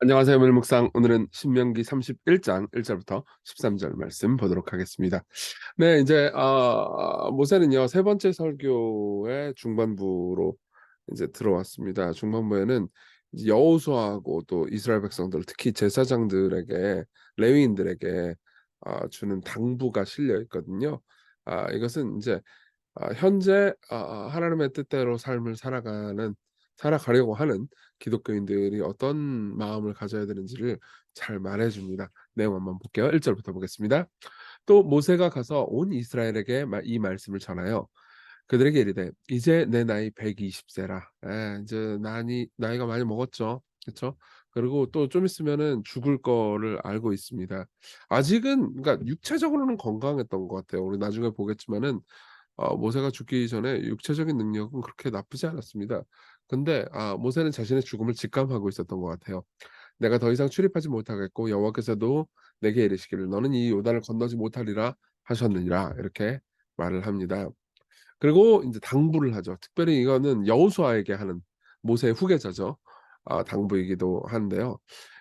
안녕하세요. 오늘 묵상 오늘은 신명기 31장 1절부터 13절 말씀 보도록 하겠습니다. 네, 이제 모세는요 세 번째 설교의 중반부로 이제 들어왔습니다. 중반부에는 이제 여호수아하고 또 이스라엘 백성들 특히 제사장들에게 레위인들에게 주는 당부가 실려 있거든요. 이것은 이제 현재 하나님의 뜻대로 삶을 살아가려고 하는 기독교인들이 어떤 마음을 가져야 되는지를 잘 말해 줍니다. 내용 한번 볼게요. 1 절부터 보겠습니다. 또 모세가 가서 온 이스라엘에게 이 말씀을 전하여 그들에게 이르되 이제 내 나이 120 세라. 이제 나이가 많이 먹었죠. 그렇죠? 그리고 또 좀 있으면은 죽을 거를 알고 있습니다. 아직은 그러니까 육체적으로는 건강했던 것 같아요. 우리 나중에 보겠지만은 모세가 죽기 전에 육체적인 능력은 그렇게 나쁘지 않았습니다. 근데 모세는 자신의 죽음을 직감하고 있었던 것 같아요. "내가 더 이상 출입하지 못하겠고 여호와께서도 내게 이르시기를 너는 이 요단을 건너지 못하리라 하셨느니라." 이렇게 말을 합니다. 그리고 인제 당부를 하죠. 특별히 이거는 여호수아에게 하는 모세의 후계자죠. 당부이기도 한데요.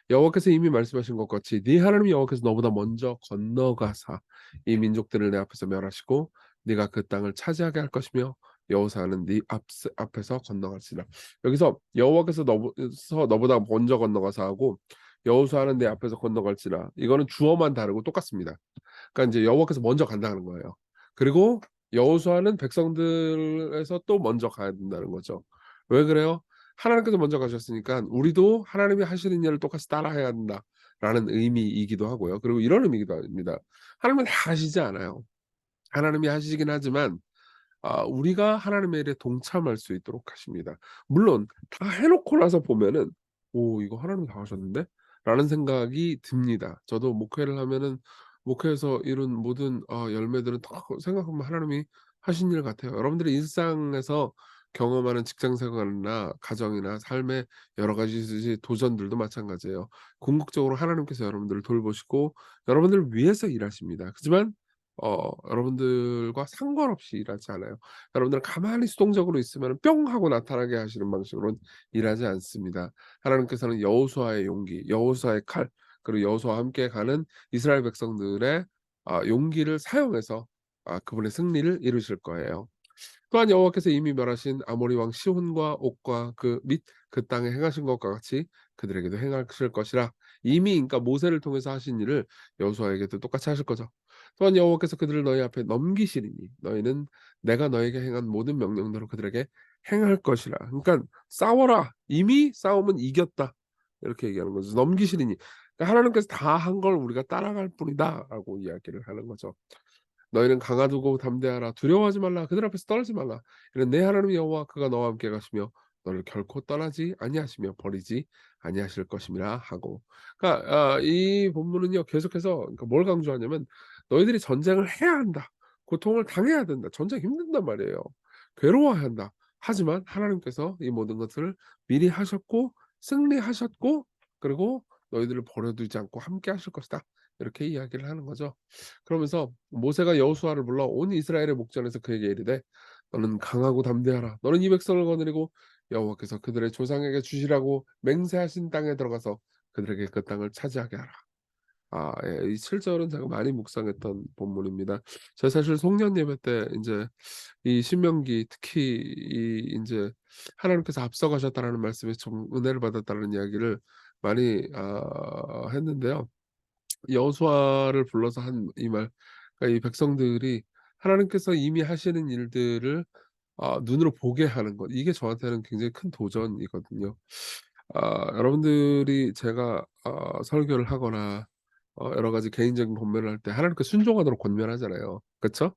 여호와께서 이미 말씀하신 것 같이 "네 하나님 여호와께서 너보다 먼저 건너가사 이 민족들을 내 앞에서 멸하시고 네가 그 땅을 차지하게 할 것이며 여호사는 네 앞에서 건너갈지라." 여기서 여호와께서 너보다 먼저 건너가사 하고 여호수아는 내 앞에서 건너갈지라 이거는 주어만 다르고 똑같습니다. 그러니까 인제 여호와께서 먼저 간다는 거예요. 그리고 여호수아는 백성들에서 또 먼저 가야 된다는 거죠. 왜 그래요? 하나님께서 먼저 가셨으니까 우리도 하나님이 하시는 일을 똑같이 따라해야 한다라는 의미이기도 하고요. 그리고 이런 의미이기도 합니다. 하나님은 다 하시지 않아요. 하나님이 하시긴 하지만 우리가 하나님의 일에 동참할 수 있도록 하십니다. 물론 다 해 놓고 나서 보면은 '오 이거 하나님이 다 하셨는데?' 라는 생각이 듭니다. 저도 목회를 하면은 목회에서 이룬 모든 열매들은 다 생각하면 하나님이 하신 일 같아요. 여러분들의 일상에서 경험하는 직장 생활이나 가정이나 삶의 여러 가지 도전들도 마찬가지예요. 궁극적으로 하나님께서 여러분들을 돌보시고 여러분들을 위해서 일하십니다. 하지만 여러분들과 상관없이 일하지 않아요. 여러분들은 가만히 수동적으로 있으면 뿅 하고 나타나게 하시는 방식으로는 일하지 않습니다. 하나님께서는 여호수아의 용기, 여호수아의 칼, 그리고 여호수아와 함께 가는 이스라엘 백성들의 용기를 사용해서 그분의 승리를 이루실 거예요. 또한 여호와께서 이미 멸하신 아모리 왕 시혼과 옥과 그 땅에 행하신 것과 같이 그들에게도 행하실 것이라. 이미 그러니까 모세를 통해서 하신 일을 여호수아에게도 똑같이 하실 거죠. 또한 여호와께서 그들을 너희 앞에 넘기시리니 너희는 내가 너에게 행한 모든 명령대로 그들에게 행할 것이라. 그러니까 싸워라. 이미 싸움은 이겼다. 이렇게 얘기하는 거죠. 넘기시리니. 그러니까 하나님께서 다 한 걸 우리가 따라갈 뿐이다라고 이야기를 하는 거죠. 너희는 강하고 담대하라. 두려워하지 말라. 그들 앞에서 떨지 말라. 이는 내 하나님 여호와 그가 너와 함께 가시며 너를 결코 떠나지 아니하시며 버리지 아니하실 것임이라 하고. 그러니까 이 본문은요 계속해서 그러니까 뭘 강조하냐면 너희들이 전쟁을 해야 한다. 고통을 당해야 된다. 전쟁 힘든단 말이에요. 괴로워야 한다. 하지만 하나님께서 이 모든 것을 미리 하셨고 승리하셨고 그리고 너희들을 버려두지 않고 함께 하실 것이다. 이렇게 이야기를 하는 거죠. 그러면서 모세가 여호수아를 불러 온 이스라엘의 목전에서 그에게 이르되 너는 강하고 담대하라. 너는 이 백성을 거느리고 여호와께서 그들의 조상에게 주시라고 맹세하신 땅에 들어가서 그들에게 그 땅을 차지하게 하라. 이 7 절은 제가 많이 묵상했던 본문입니다. 제가 사실 송년 예배 때 인제 이 신명기 특히 이 인제 하나님께서 앞서가셨다라는 말씀에 좀 은혜를 받았다는 이야기를 많이 했는데요. 여호수아를 불러서 한 이 말, 그러니까 이 백성들이 하나님께서 이미 하시는 일들을 눈으로 보게 하는 것, 이게 저한테는 굉장히 큰 도전이거든요. 여러분들이 제가 설교를 하거나 여러 가지 개인적인 권면을 할 때 하나님께 순종하도록 권면하잖아요. 그쵸?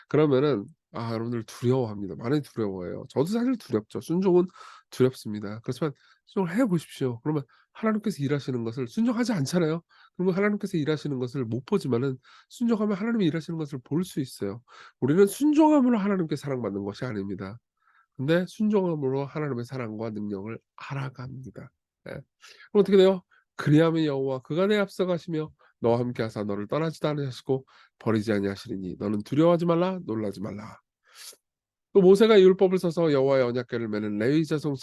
그러면은 여러분들 두려워합니다. 많이 두려워해요. 저도 사실 두렵죠. 순종은 두렵습니다. 그렇지만 순종을 해 보십시오. 그러면 하나님께서 일하시는 것을 순종하지 않잖아요. 그러면 하나님께서 일하시는 것을 못 보지만은 순종하면 하나님이 일하시는 것을 볼 수 있어요. 우리는 순종함으로 하나님께 사랑받는 것이 아닙니다. 근데 순종함으로 하나님의 사랑과 능력을 알아갑니다. 예. 그럼 어떻게 돼요? 그리하면 여호와 그가 내 앞서 가시며 너와 함께 하사 너를 떠나지도 아니하시고 버리지 아니하시리니 너는 두려워하지 말라 놀라지 말라. 또 모세가 이 율법을 써서 여호와의 언약궤를 매는 레위 자손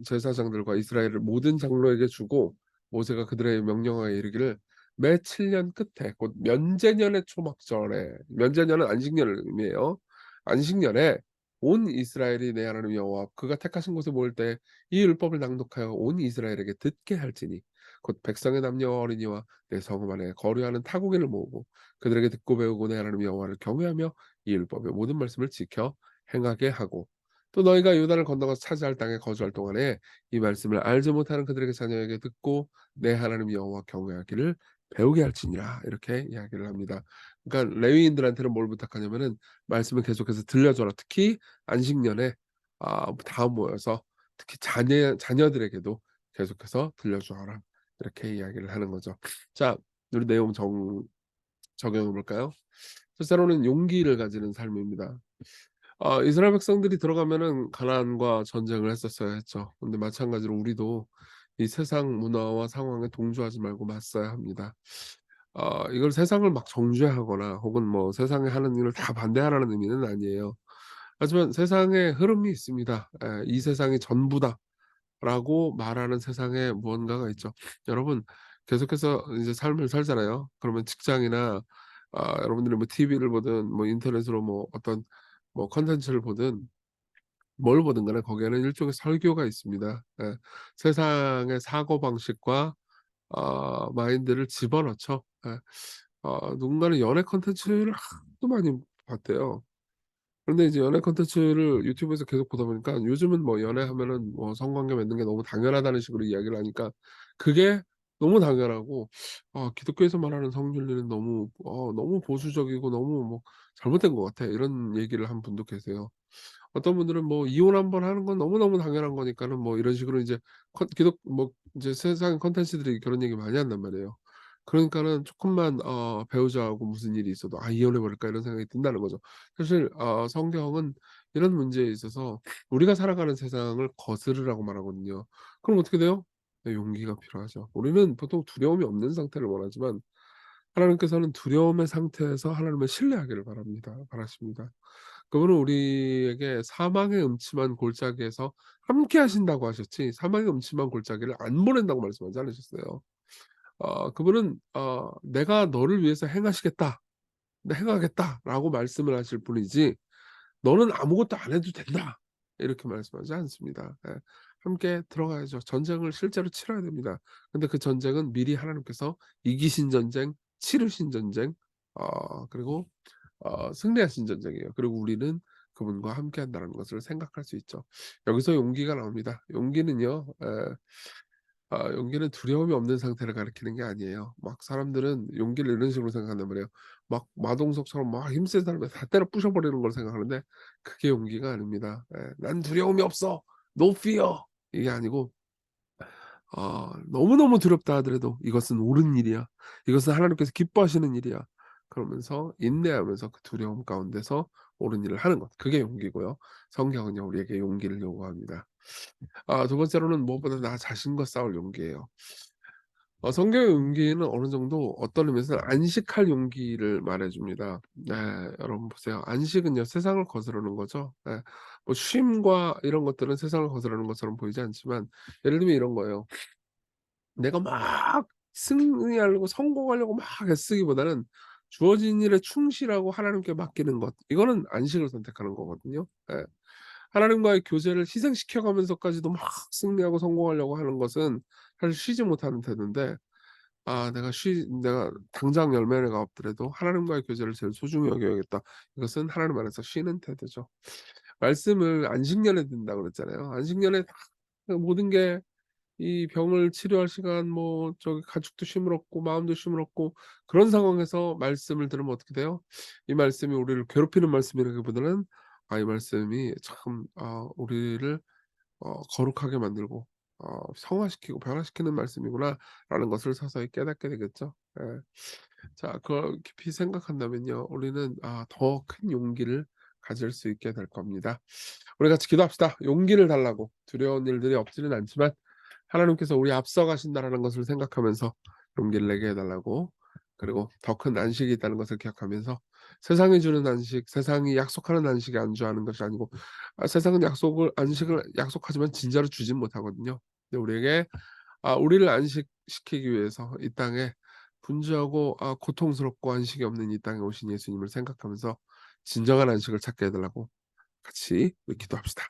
제사장들과 이스라엘을 모든 장로에게 주고 모세가 그들에게 명령하여 이르기를 매 7년 끝에 곧 면제년의 초막절에, 면제년은 안식년을 의미해요. 안식년에 온 이스라엘이 내 하나님 여호와 그가 택하신 곳에 모일 때 이 율법을 낭독하여 온 이스라엘에게 듣게 할지니 곧 백성의 남녀와 어린이와 내 성읍 안에 거류하는 타국인을 모으고 그들에게 듣고 배우고 내 하나님 여호와를 경외하며 이 율법의 모든 말씀을 지켜 행하게 하고 또 너희가 요단을 건너가서 차지할 땅에 거주할 동안에 이 말씀을 알지 못하는 그들에게 자녀에게 듣고 내 하나님 여호와 경외하기를 배우게 할지니라 이렇게 이야기를 합니다. 그러니까 레위인들한테는 뭘 부탁하냐면은 말씀을 계속해서 들려줘라. 특히 안식년에 다 모여서 특히 자녀들에게도 계속해서 들려주어라. 이렇게 이야기를 하는 거죠. 자, 우리 내용 적용해 볼까요? 첫째로는 용기를 가지는 삶입니다. 이스라엘 백성들이 들어가면은 가나안과 전쟁을 했었어야 했죠. 근데 마찬가지로 우리도 이 세상 문화와 상황에 동조하지 말고 맞서야 합니다. 이걸 세상을 막 정죄하거나 혹은 뭐 세상에 하는 일을 다 반대하라는 의미는 아니에요. 하지만 세상에 흐름이 있습니다. 이 세상이 전부다라고 말하는 세상에 무언가가 있죠. 여러분 계속해서 이제 삶을 살잖아요. 그러면 직장이나 여러분들이 뭐 TV를 보든 뭐 인터넷으로 뭐 어떤 뭐 콘텐츠를 보든 뭘 보든 간에 거기에는 일종의 설교가 있습니다. 예. 세상의 사고방식과 마인드를 집어넣죠. 예. 누군가는 연애 콘텐츠를 하도 많이 봤대요. 그런데 이제 연애 콘텐츠를 유튜브에서 계속 보다 보니까 요즘은 뭐 연애하면은 뭐 성관계 맺는 게 너무 당연하다는 식으로 이야기를 하니까 그게 너무 당연하고 기독교에서 말하는 성윤리는 너무 보수적이고 너무 뭐 잘못된 것 같아. 이런 얘기를 한 분도 계세요. 어떤 분들은 뭐 이혼 한번 하는 건 너무너무 당연한 거니까는 뭐 이런 식으로 이제 컨 기독 뭐 이제 세상 콘텐츠들이 그런 얘기 많이 한단 말이에요. 그러니까는 쪼끔만 배우자하고 무슨 일이 있어도 '아 이혼해 버릴까.' 이런 생각이 든다는 거죠. 사실 성경은 이런 문제에 있어서 우리가 살아가는 세상을 거스르라고 말하거든요. 그럼 어떻게 돼요? 네, 용기가 필요하죠. 우리는 보통 두려움이 없는 상태를 원하지만 하나님께서는 두려움의 상태에서 하나님을 신뢰하기를 바라십니다. 그분은 우리에게 사망의 음침한 골짜기에서 함께 하신다고 하셨지 사망의 음침한 골짜기를 안 보낸다고 말씀하지 않으셨어요. 그분은 "내가 너를 위해서 행하시겠다. 네 행하겠다."라고 말씀을 하실 뿐이지 "너는 아무것도 안 해도 된다." 이렇게 말씀하지 않습니다. 예. 함께 들어가야죠. 전쟁을 실제로 치러야 됩니다. 근데 그 전쟁은 미리 하나님께서 이기신 전쟁, 치르신 전쟁 그리고 승리하신 전쟁이에요. 그리고 우리는 그분과 함께 한다는 것을 생각할 수 있죠. 여기서 용기가 나옵니다. 용기는요. 용기는 두려움이 없는 상태를 가리키는 게 아니에요. 막 사람들은 용기를 이런 식으로 생각한단 말이에요. 막 마동석처럼 막 힘센 사람을 다 때려 부셔 버리는 걸 생각하는데 그게 용기가 아닙니다. 예. "난 두려움이 없어. No fear." 이게 아니고 너무너무 두렵다 하더라도 '이것은 옳은 일이야. 이것은 하나님께서 기뻐하시는 일이야.' 그러면서 인내하면서 그 두려움 가운데서 옳은 일을 하는 것. 그게 용기고요. 성경은요 우리에게 용기를 요구합니다. 두 번째로는 무엇보다 나 자신과 싸울 용기예요. 성경의 용기는 어느 정도 어떤 의미에서는 안식할 용기를 말해 줍니다. 네. 여러분 보세요. 안식은요 세상을 거스르는 거죠. 예. 뭐 쉼과 이런 것들은 세상을 거스르는 것처럼 보이지 않지만 예를 들면 이런 거예요. 내가 막 승리하려고 성공하려고 막 애쓰기보다는 주어진 일에 충실하고 하나님께 맡기는 것 이거는 안식을 선택하는 거거든요. 예. 하나님과의 교제를 희생시켜 가면서까지도 막 승리하고 성공하려고 하는 것은 사실 쉬지 못하는 태도인데 내가 당장 열매가 없더라도 하나님과의 교제를 제일 소중히 여겨야겠다. 이것은 하나님 안에서 쉬는 태도죠. 말씀을 안식년에 든다고 그랬잖아요. 안식년에 다 모든 게 이 병을 치료할 시간 뭐 저기 가축도 시무럽고 마음도 시무럽고 그런 상황에서 말씀을 들으면 어떻게 돼요? 이 말씀이 우리를 괴롭히는 말씀이라기보다는 이 말씀이 참 우리를 거룩하게 만들고 성화시키고 변화시키는 말씀이구나라는 것을 서서히 깨닫게 되겠죠. 예. 자 그걸 깊이 생각한다면요. 우리는 더 큰 용기를 가질 수 있게 될 겁니다. 우리 같이 기도합시다. 용기를 달라고. 두려운 일들이 없지는 않지만 하나님께서 우리 앞서 가신다라는 것을 생각하면서 용기를 내게 해 달라고 그리고 더 큰 안식이 있다는 것을 기억하면서 세상이 주는 안식, 세상이 약속하는 안식에 안주하는 것이 아니고 세상은 안식을 약속하지만 진짜로 주진 못하거든요. 근데 우리에게 우리를 회복시키기 위해서 이 땅에 분주하고 고통스럽고 안식이 없는 이 땅에 오신 예수님을 생각하면서 진정한 안식을 찾게 해 달라고 같이 우리 기도합시다.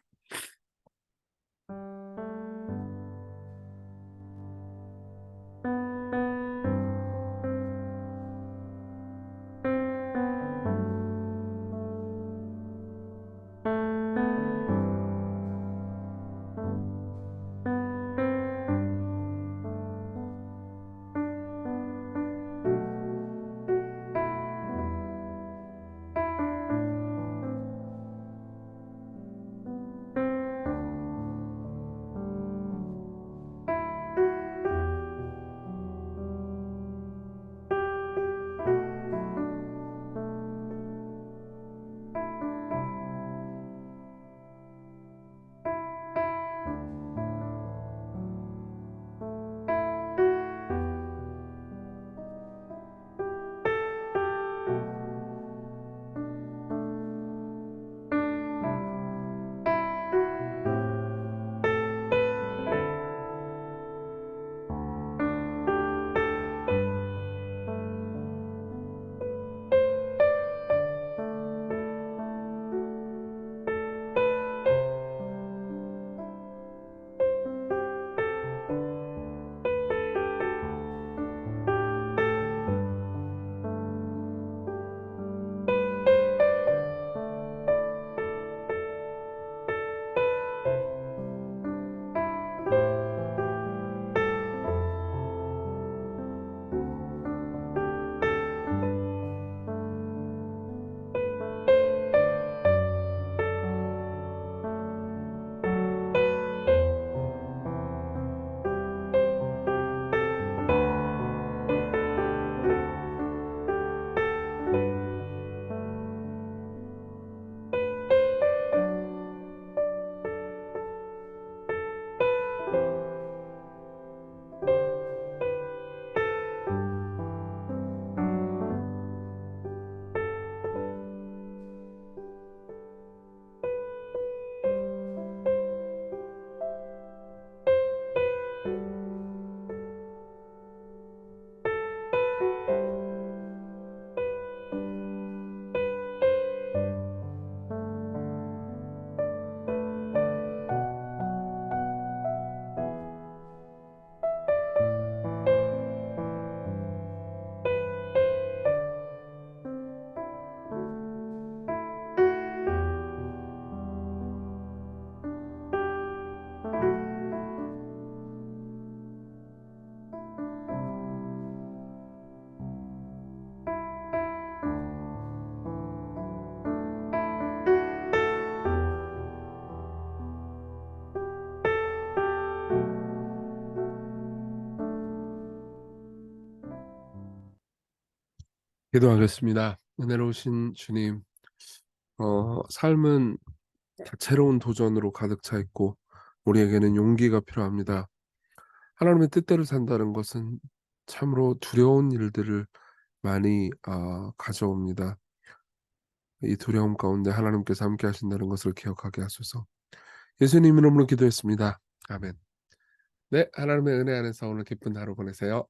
기도하겠습니다. 은혜로우신 주님, 삶은 다채로운 도전으로 가득 차 있고 우리에게는 용기가 필요합니다. 하나님의 뜻대로 산다는 것은 참으로 두려운 일들을 많이 가져옵니다. 이 두려움 가운데 하나님께서 함께 하신다는 것을 기억하게 하소서. 예수님 이름으로 기도했습니다. 아멘. 네, 하나님의 은혜 안에서 오늘 기쁜 하루 보내세요.